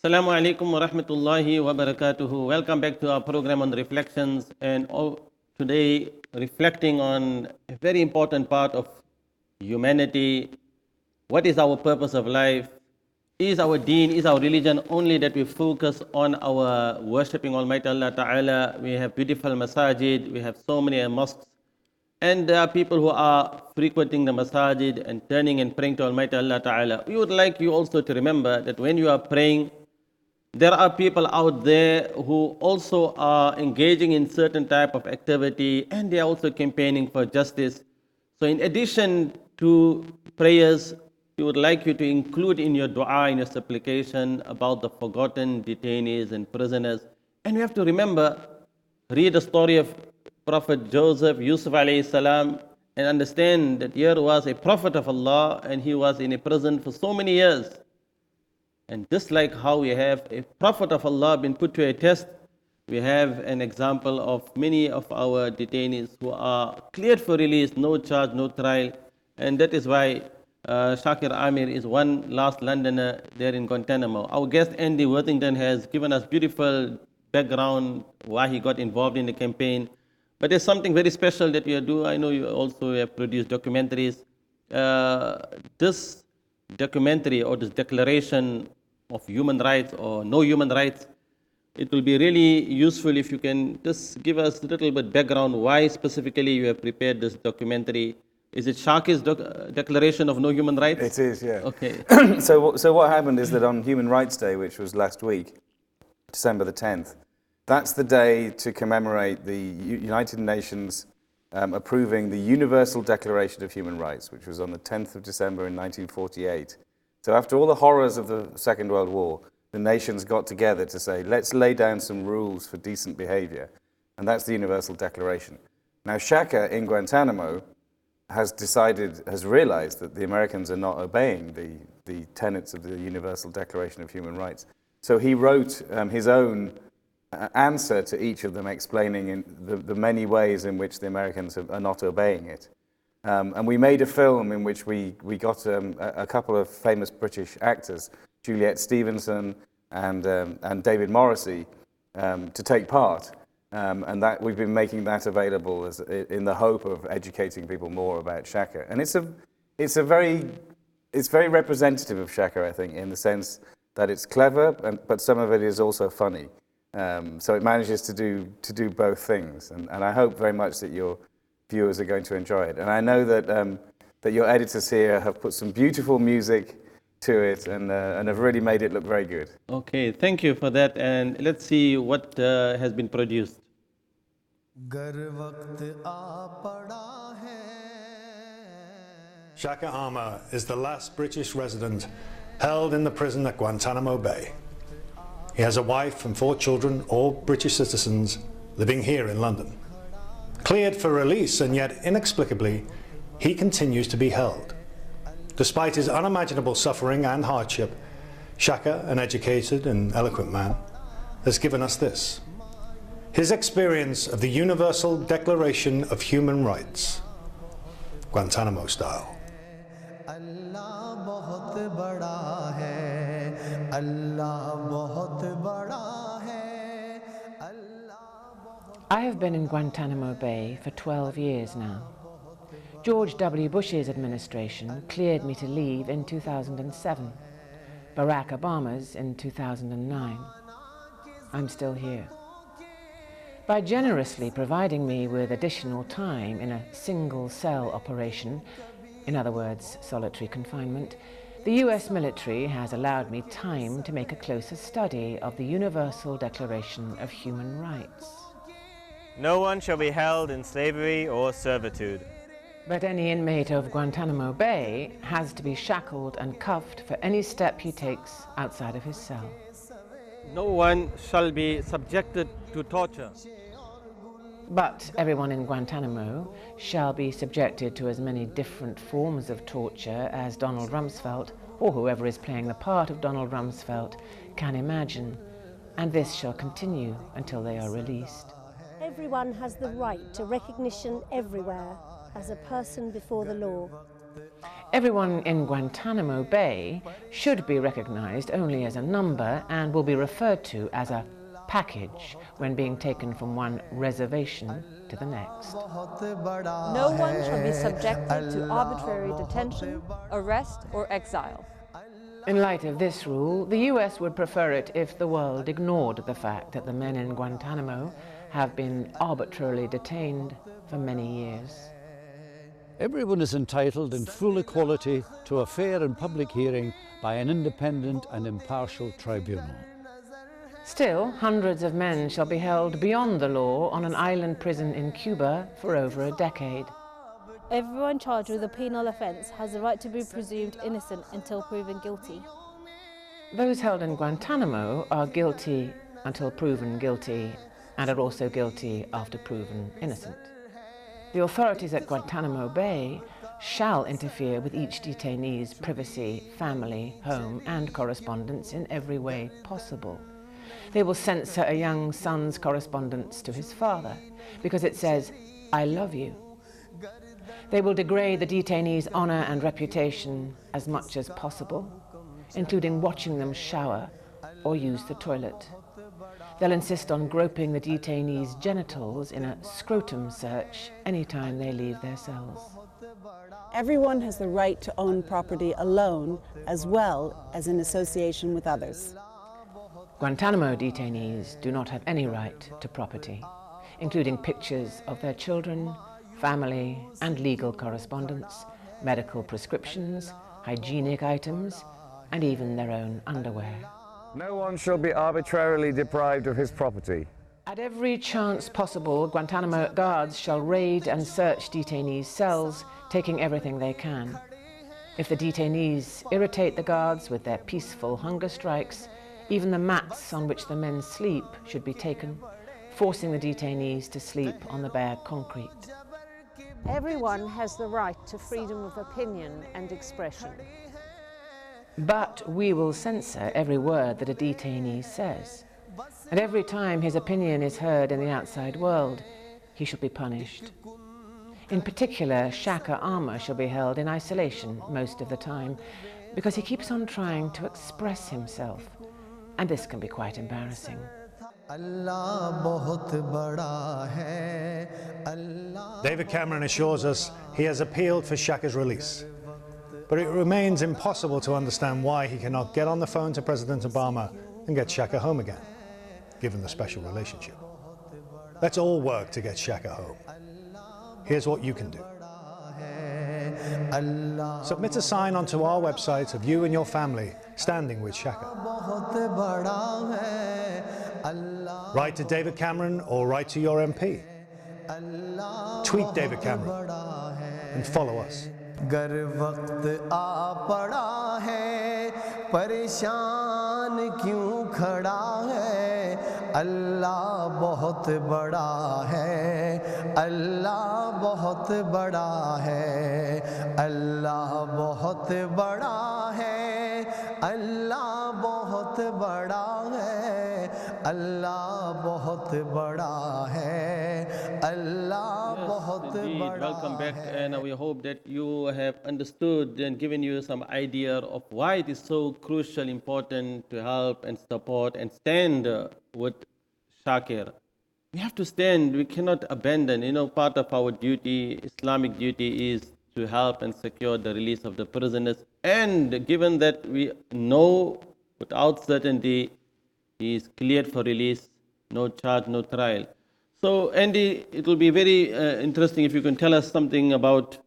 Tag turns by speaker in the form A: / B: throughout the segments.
A: Assalamu alaikum wa rahmatullahi wa barakatuhu. Welcome back to our program on reflections, and today reflecting on a very important part of humanity. What is our purpose of life? Is our deen, is our religion only that we focus on our worshipping Almighty Allah Ta'ala? We have beautiful masajid, we have so many mosques, and there are people who are frequenting the masajid and turning and praying to Almighty Allah Ta'ala. We would like you also to remember that when you are praying, there are people out there who also are engaging in certain type of activity, and they are also campaigning for justice. So in addition to prayers, we would like you to include in your dua, in your supplication, about the forgotten detainees and prisoners. And we have to remember, read the story of Prophet Joseph, Yusuf alayhi salam, and understand that here was a prophet of Allah, and he was in a prison for so many years. And just like how we have a prophet of Allah been put to a test, we have an example of many of our detainees who are cleared for release, no charge, no trial. And that is why SHAKER AMER is one last Londoner there in Guantanamo. Our guest Andy Worthington has given us beautiful background why he got involved in the campaign. But there's something very special that you do. I know you also have produced documentaries. This documentary or this declaration of human rights or no human rights, it will be really useful if you can just give us a little bit background why specifically you have prepared this documentary. Is it Shaker's Declaration of No Human Rights?
B: It is, yeah.
A: Okay.
B: So what happened is that on Human Rights Day, which was last week, December the 10th, that's the day to commemorate the United Nations approving the Universal Declaration of Human Rights, which was on the 10th of December in 1948. So after all the horrors of the Second World War, the nations got together to say, let's lay down some rules for decent behavior. And that's the Universal Declaration. Now, SHAKER in Guantanamo has realized that the Americans are not obeying the tenets of the Universal Declaration of Human Rights. So he wrote his own answer to each of them, explaining in the many ways in which the Americans are not obeying it. And we made a film in which we got a couple of famous British actors, Juliet Stevenson and David Morrissey, to take part. And that we've been making that available in the hope of educating people more about SHAKER. And it's very representative of SHAKER, I think, in the sense that it's clever, but some of it is also funny. So it manages to do both things. And I hope very much that your viewers are going to enjoy it. And I know that your editors here have put some beautiful music to it and have really made it look very good.
A: Okay, thank you for that. And let's see what has been produced.
C: Shaker AMER is the last British resident held in the prison at Guantanamo Bay. He has a wife and 4 children, all British citizens, living here in London. Cleared for release, and yet inexplicably, he continues to be held. Despite his unimaginable suffering and hardship, SHAKER, an educated and eloquent man, has given us this. His experience of the Universal Declaration of Human Rights, Guantanamo style.
D: I have been in Guantanamo Bay for 12 years now. George W. Bush's administration cleared me to leave in 2007. Barack Obama's in 2009. I'm still here. By generously providing me with additional time in a single-cell operation, in other words, solitary confinement, the US military has allowed me time to make a closer study of the Universal Declaration of Human Rights.
E: No one shall be held in slavery or servitude.
D: But any inmate of Guantanamo Bay has to be shackled and cuffed for any step he takes outside of his cell.
A: No one shall be subjected to torture.
D: But everyone in Guantanamo shall be subjected to as many different forms of torture as Donald Rumsfeld, or whoever is playing the part of Donald Rumsfeld, can imagine. And this shall continue until they are released.
F: Everyone has the right to recognition everywhere as a person before the law.
D: Everyone in Guantanamo Bay should be recognized only as a number and will be referred to as a package when being taken from one reservation to the next.
F: No one shall be subjected to arbitrary detention, arrest, or exile.
D: In light of this rule, the US would prefer it if the world ignored the fact that the men in Guantanamo have been arbitrarily detained for many years.
G: Everyone is entitled in full equality to a fair and public hearing by an independent and impartial tribunal.
D: Still, hundreds of men shall be held beyond the law on an island prison in Cuba for over a decade.
F: Everyone charged with a penal offence has the right to be presumed innocent until proven guilty.
D: Those held in Guantanamo are guilty until proven guilty and are also guilty after proven innocent. The authorities at Guantanamo Bay shall interfere with each detainee's privacy, family, home, and correspondence in every way possible. They will censor a young son's correspondence to his father because it says, "I love you." They will degrade the detainee's honor and reputation as much as possible, including watching them shower or use the toilet. They'll insist on groping the detainee's genitals in a scrotum search anytime they leave their cells.
H: Everyone has the right to own property alone as well as in association with others.
D: Guantanamo detainees do not have any right to property, including pictures of their children, family and legal correspondence, medical prescriptions, hygienic items, and even their own underwear.
I: No one shall be arbitrarily deprived of his property.
D: At every chance possible, Guantanamo guards shall raid and search detainees' cells, taking everything they can. If the detainees irritate the guards with their peaceful hunger strikes, even the mats on which the men sleep should be taken, forcing the detainees to sleep on the bare concrete.
J: Everyone has the right to freedom of opinion and expression.
D: But we will censor every word that a detainee says. And every time his opinion is heard in the outside world, he shall be punished. In particular, SHAKER AMER shall be held in isolation most of the time because he keeps on trying to express himself. And this can be quite embarrassing.
C: David Cameron assures us he has appealed for SHAKER's release. But it remains impossible to understand why he cannot get on the phone to President Obama and get SHAKER home again, given the special relationship. Let's all work to get SHAKER home. Here's what you can do. Submit a sign onto our website of you and your family standing with SHAKER. Write to David Cameron or write to your MP. Tweet David Cameron and follow us.
K: गर वक्त आ पड़ा है परेशान क्यों खड़ा है अल्लाह बहुत बड़ा है अल्लाह बहुत बड़ा है अल्लाह बहुत बड़ा है अल्लाह बहुत बड़ा है अल्लाह बहुत बड़ा है अल्लाह बहुत बड़ा है.
A: Welcome back, and we hope that you have understood and given you some idea of why it is so crucial, important to help and support and stand with SHAKER. We have to stand, we cannot abandon. You know, part of our duty, Islamic duty, is to help and secure the release of the prisoners. And given that we know without certainty he is cleared for release, no charge, no trial. So, Andy, it will be very interesting if you can tell us something about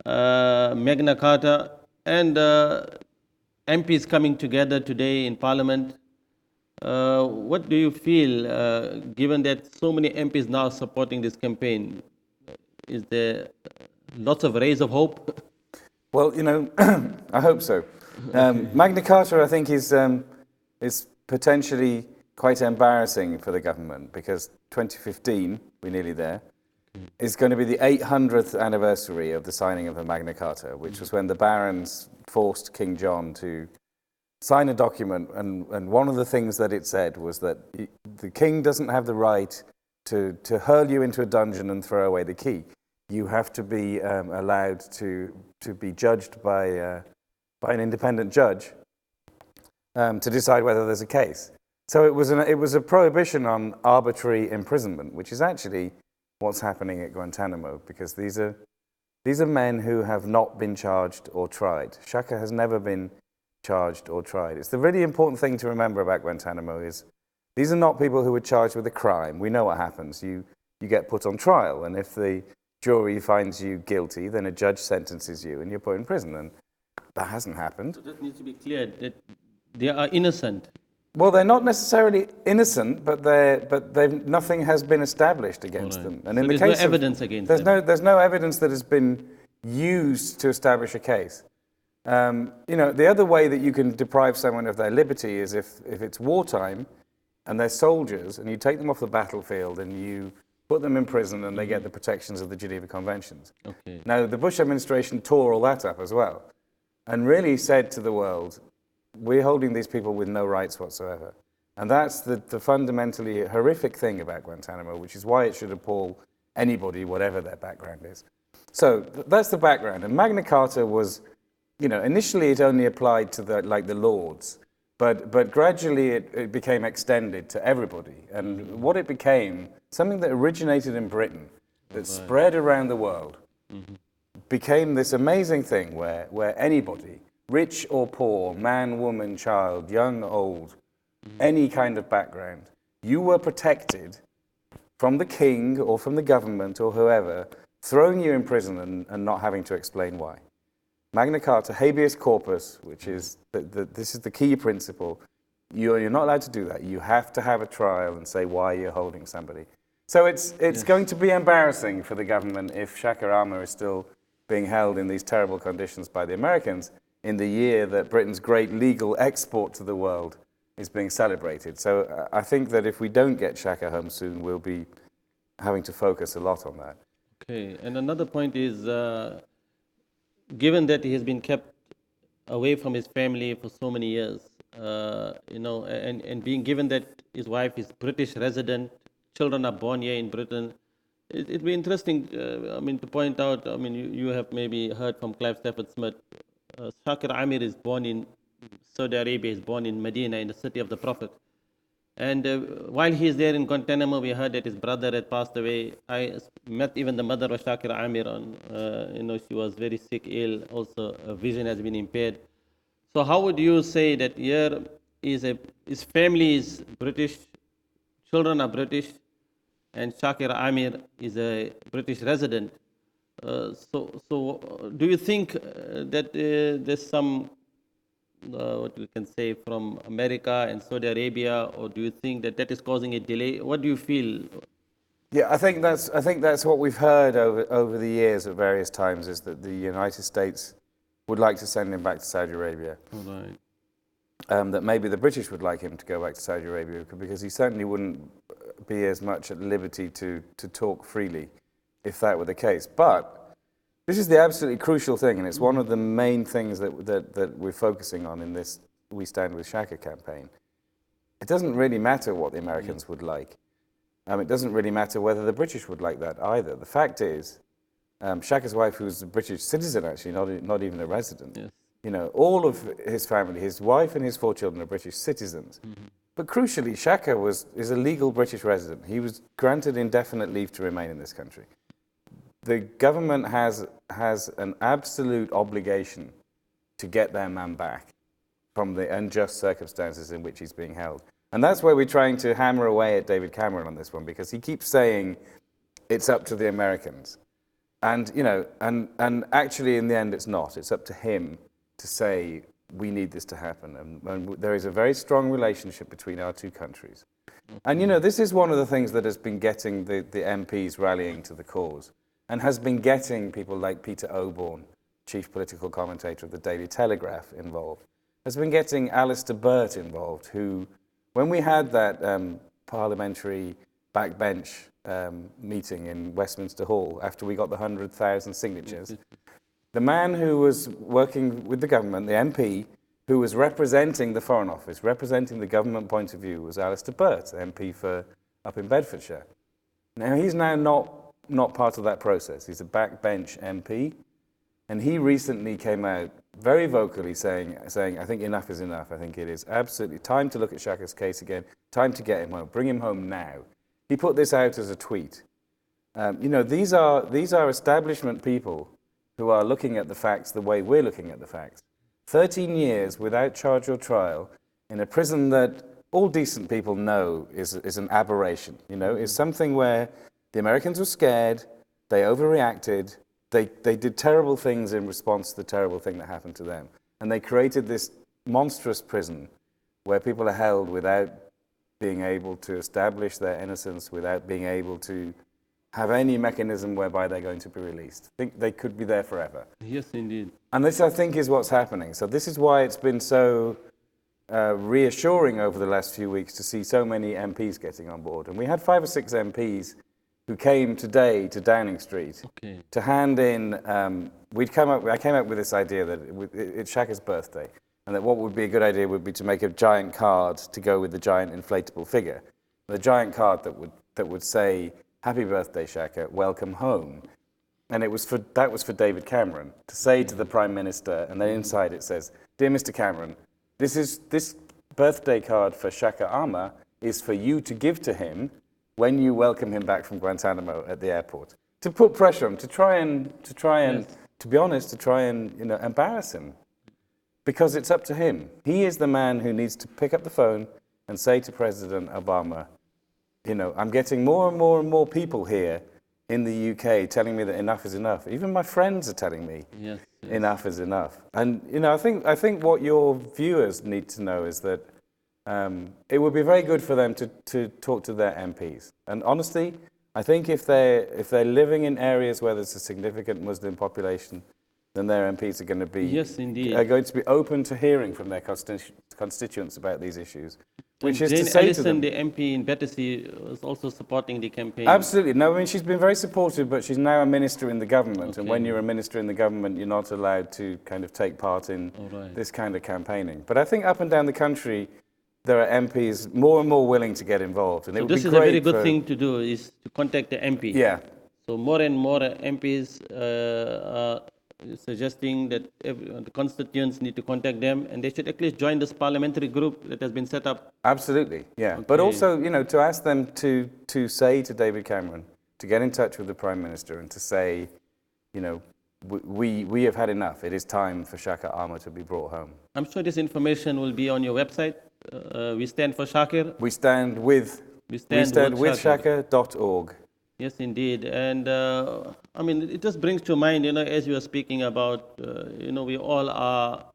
A: Magna Carta and MPs coming together today in Parliament. What do you feel, given that so many MPs now supporting this campaign? Is there lots of rays of hope?
B: Well, you know, I hope so. Magna Carta, I think, is potentially quite embarrassing for the government because 2015, we're nearly there, is going to be the 800th anniversary of the signing of the Magna Carta, which was when the barons forced King John to sign a document, and one of the things that it said was that the king doesn't have the right to hurl you into a dungeon and throw away the key. you have to be allowed to be judged by an independent judge to decide whether there's a case. So it was a prohibition on arbitrary imprisonment, which is actually what's happening at Guantanamo, because these are men who have not been charged or tried. Shaka has never been charged or tried. It's the really important thing to remember about Guantanamo is these are not people who were charged with a crime. We know what happens. You get put on trial, and if the jury finds you guilty, then a judge sentences you and you're put in prison, and that hasn't happened.
A: So that needs to be clear that they are innocent.
B: Well, they're not necessarily innocent, but nothing has been established against them. And
A: so
B: in the
A: there's
B: case
A: no evidence against
B: them. There's no evidence that has been used to establish a case. You know, the other way that you can deprive someone of their liberty is if it's wartime and they're soldiers and you take them off the battlefield and you put them in prison and they get the protections of the Geneva Conventions.
A: Okay.
B: Now, the Bush administration tore all that up as well and really said to the world, we're holding these people with no rights whatsoever. And that's the fundamentally horrific thing about Guantanamo, which is why it should appall anybody, whatever their background is. So that's the background. And Magna Carta was, you know, initially it only applied to the Lords, but gradually it became extended to everybody. And what it became, something that originated in Britain, that spread around the world, became this amazing thing where anybody, rich or poor, man, woman, child, young, old, any kind of background, you were protected from the king or from the government or whoever, throwing you in prison and not having to explain why. Magna Carta, habeas corpus, which is, this is the key principle, you're not allowed to do that. You have to have a trial and say why you're holding somebody. So it's going to be embarrassing for the government if SHAKER AMER is still being held in these terrible conditions by the Americans in the year that Britain's great legal export to the world is being celebrated. So I think that if we don't get Shaka home soon, we'll be having to focus a lot on that.
A: Okay, and another point is, given that he has been kept away from his family for so many years, you know, and being given that his wife is British resident, children are born here in Britain, it'd be interesting, I mean, to point out, I mean, you have maybe heard from Clive Stafford Smith, SHAKER AMER is born in Saudi Arabia, is born in Medina, in the city of the Prophet. And while he is there in Guantanamo, we heard that his brother had passed away. I met even the mother of SHAKER AMER on, you know, she was very sick, ill, also vision has been impaired. So how would you say that here his family is British, children are British, and SHAKER AMER is a British resident? So do you think that there's some, what we can say, from America and Saudi Arabia, or do you think that is causing a delay? What do you feel?
B: Yeah, I think that's what we've heard over the years at various times, is that the United States would like to send him back to Saudi Arabia.
A: Right.
B: That maybe the British would like him to go back to Saudi Arabia, because he certainly wouldn't be as much at liberty to talk freely if that were the case. But this is the absolutely crucial thing, and it's one of the main things that we're focusing on in this We Stand With Shaka campaign. It doesn't really matter what the Americans would like. It doesn't really matter whether the British would like that either. The fact is, Shaka's wife, who's a British citizen actually, not even a resident,
A: yes.
B: You know, all of his family, his wife and his 4 children are British citizens. But crucially, Shaka is a legal British resident. He was granted indefinite leave to remain in this country. The government has an absolute obligation to get their man back from the unjust circumstances in which he's being held. And that's where we're trying to hammer away at David Cameron on this one, because he keeps saying it's up to the Americans. And, you know, and actually in the end it's not. It's up to him to say we need this to happen. And there is a very strong relationship between our two countries. And, you know, this is one of the things that has been getting the MPs rallying to the cause, and has been getting people like Peter Oborne, chief political commentator of the Daily Telegraph, involved. Has been getting Alistair Burt involved, who, when we had that parliamentary backbench meeting in Westminster Hall, after we got the 100,000 signatures, the man who was working with the government, the MP, who was representing the Foreign Office, representing the government point of view, was Alistair Burt, MP for up in Bedfordshire. Now, he's now not not part of that process. He's a backbench MP. And he recently came out very vocally saying, I think enough is enough. I think it is absolutely time to look at Shaker's case again, time to get him home, bring him home now. He put this out as a tweet. You know, these are establishment people who are looking at the facts the way we're looking at the facts. 13 years without charge or trial in a prison that all decent people know is an aberration, you know, is something where the Americans were scared, they overreacted, they did terrible things in response to the terrible thing that happened to them. And they created this monstrous prison where people are held without being able to establish their innocence, without being able to have any mechanism whereby they're going to be released. I think they could be there forever.
A: Yes, indeed.
B: And this, I think, is what's happening. So this is why it's been so reassuring over the last few weeks to see so many MPs getting on board. And we had 5 or 6 MPs who came today to Downing Street to hand in, I came up with this idea that it's Shaker's birthday, and that what would be a good idea would be to make a giant card to go with the giant inflatable figure. The giant card that would say, "Happy birthday, Shaker, welcome home." And that was for David Cameron, to say to the Prime Minister, and then inside it says, "Dear Mr. Cameron, this birthday card for Shaker Amar is for you to give to him when you welcome him back from Guantanamo at the airport." To put pressure on him, to try and, to be honest, to try and, you know, embarrass him. Because it's up to him. He is the man who needs to pick up the phone and say to President Obama, you know, I'm getting more and more and more people here in the UK telling me that enough is enough. Even my friends are telling me enough is enough. And, you know, I think what your viewers need to know is that it would be very good for them to talk to their MPs. And honestly, I think if they're living in areas where there's a significant Muslim population, then their MPs are going to be are going to be open to hearing from their constituents about these issues. Which is to say to them,
A: the MP in Battersea, is also supporting the campaign.
B: Absolutely. No, I mean, she's been very supportive, but she's now a minister in the government. And when you're a minister in the government, you're not allowed to kind of take part in this kind of campaigning. But I think up and down the country, there are MPs more and more willing to get involved. And
A: so this is a very good thing to do, is to contact the MP.
B: Yeah.
A: So more and more MPs are suggesting that the constituents need to contact them, and they should at least join this parliamentary group that has been set up.
B: Absolutely, yeah. Okay. But also, you know, to ask them to say to David Cameron, to get in touch with the Prime Minister and to say, you know, we have had enough. It is time for Shaker Amar to be brought home. I'm
A: sure this information will be on your website. We stand for Shaker.
B: We stand with Shaker.org.
A: Yes, indeed. And I mean, it just brings to mind, you know, as you are speaking about, you know, we all are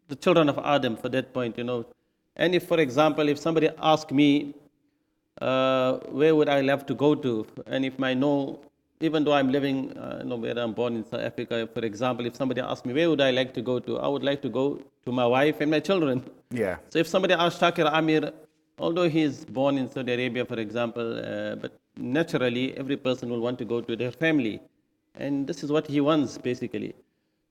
A: the children of Adam for that point, you know. And if, for example, if somebody asks me, where would I love to go to? And if I know, even though I'm living, you know, where I'm born in South Africa, for example, if somebody asks me, where would I like to go to? I would like to go to my wife and my children.
B: Yeah.
A: So if somebody asks Shaker Amir, although he's born in Saudi Arabia, for example, but naturally, every person will want to go to their family. And this is what he wants, basically.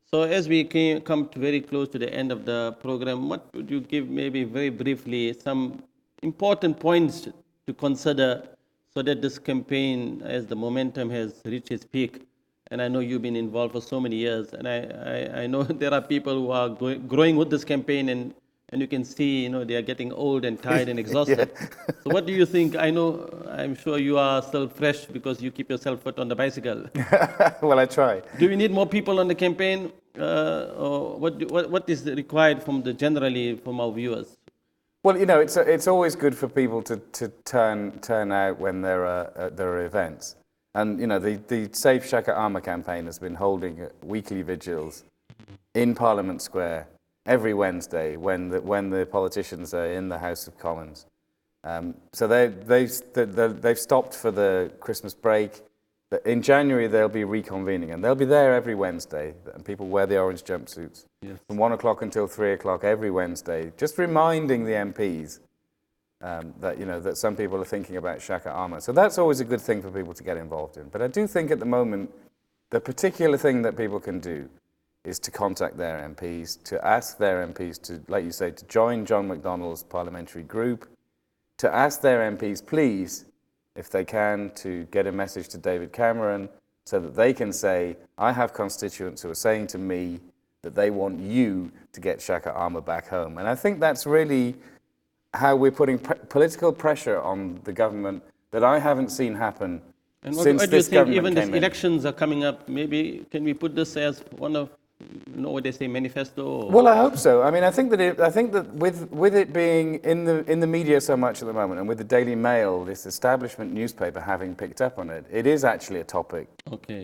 A: So as we come to very close to the end of the program, what would you give, maybe very briefly, some important points to consider so that this campaign, as the momentum has reached its peak, and I know you've been involved for so many years, and I know there are people who are growing with this campaign, and you can see, you know, they are getting old and tired and exhausted. So what do you think? I'm sure you are still fresh because you keep yourself foot on the bicycle.
B: Well, I try.
A: Do we need more people on the campaign? Or what is required generally from our viewers?
B: Well, you know, it's always good for people to turn out when there are events. And, you know, the Safe Shaker Amar campaign has been holding weekly vigils in Parliament Square every Wednesday when the politicians are in the House of Commons. So they've stopped for the Christmas break. In January they'll be reconvening, and they'll be there every Wednesday. And people wear the orange jumpsuits from 1 o'clock until 3 o'clock every Wednesday, just reminding the MPs that, you know, that some people are thinking about Shaker Amar. So that's always a good thing for people to get involved in. But I do think at the moment the particular thing that people can do is to contact their MPs, to ask their MPs to, like you say, to join John McDonnell's parliamentary group, to ask their MPs, please, if they can, to get a message to David Cameron so that they can say, I have constituents who are saying to me that they want you to get Shaker Armour back home. And I think that's really how we're putting political pressure on the government that I haven't seen happen
A: and
B: since
A: what do you
B: this
A: think,
B: government
A: even
B: came
A: these
B: in.
A: elections are coming up, maybe can we put this as one of, you know what they say, manifesto? Or?
B: Well, I hope so. I mean, I think that with it being in the media so much at the moment, and with the Daily Mail, this establishment newspaper having picked up on it, it is actually a topic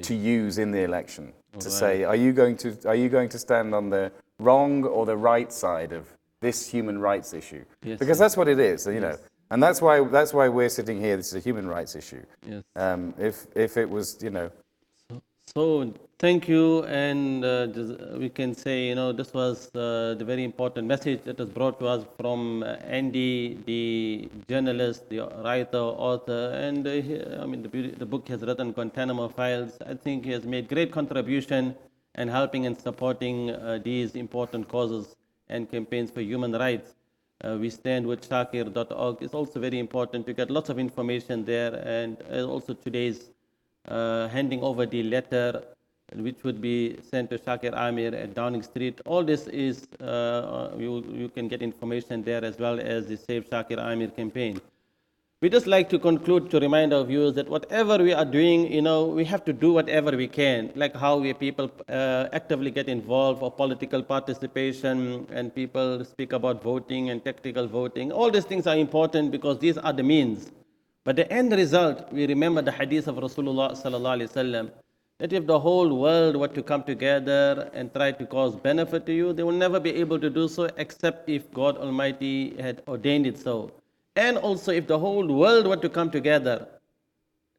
B: to use in the election to say, are you going to stand on the wrong or the right side of this human rights issue?
A: Yes,
B: because that's what it is, you know. And that's why we're sitting here. This is a human rights issue.
A: Yes.
B: If it was, you know.
A: So thank you, and we can say, you know, this was the very important message that was brought to us from Andy, the journalist, the writer, author, and I mean the book he has written, Guantanamo Files. I think he has made great contribution in helping and supporting these important causes and campaigns for human rights. We stand with SHAKER.org. It's also very important to get lots of information there, and also today's handing over the letter which would be sent to Shaker AMER at Downing Street. All this is, you can get information there, as well as the Save Shaker AMER campaign. We just like to conclude to remind our viewers that whatever we are doing, you know, we have to do whatever we can, like how we people actively get involved for political participation, and people speak about voting and tactical voting. All these things are important because these are the means. But the end result, we remember the hadith of Rasulullah sallallahu alaihi wasallam, that if the whole world were to come together and try to cause benefit to you, they will never be able to do so except if God Almighty had ordained it so. And also if the whole world were to come together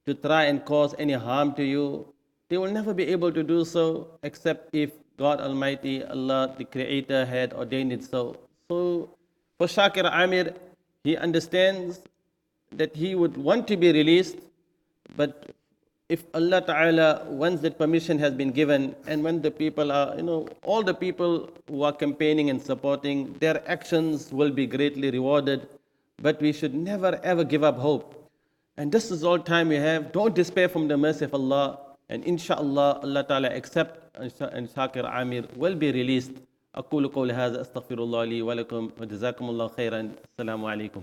A: to try and cause any harm to you, they will never be able to do so except if God Almighty, Allah the Creator, had ordained it so. So for Shaker AMER, he understands that he would want to be released, but if Allah Ta'ala, once that permission has been given, and when the people are, you know, all the people who are campaigning and supporting, their actions will be greatly rewarded. But we should never ever give up hope. And this is all time we have. Don't despair from the mercy of Allah. And inshallah, Allah Ta'ala accept, and Shaker AMER will be released. أقول قولي هذا أستغفر الله لي ولكم وجزاكم الله خيرا. السلام عليكم.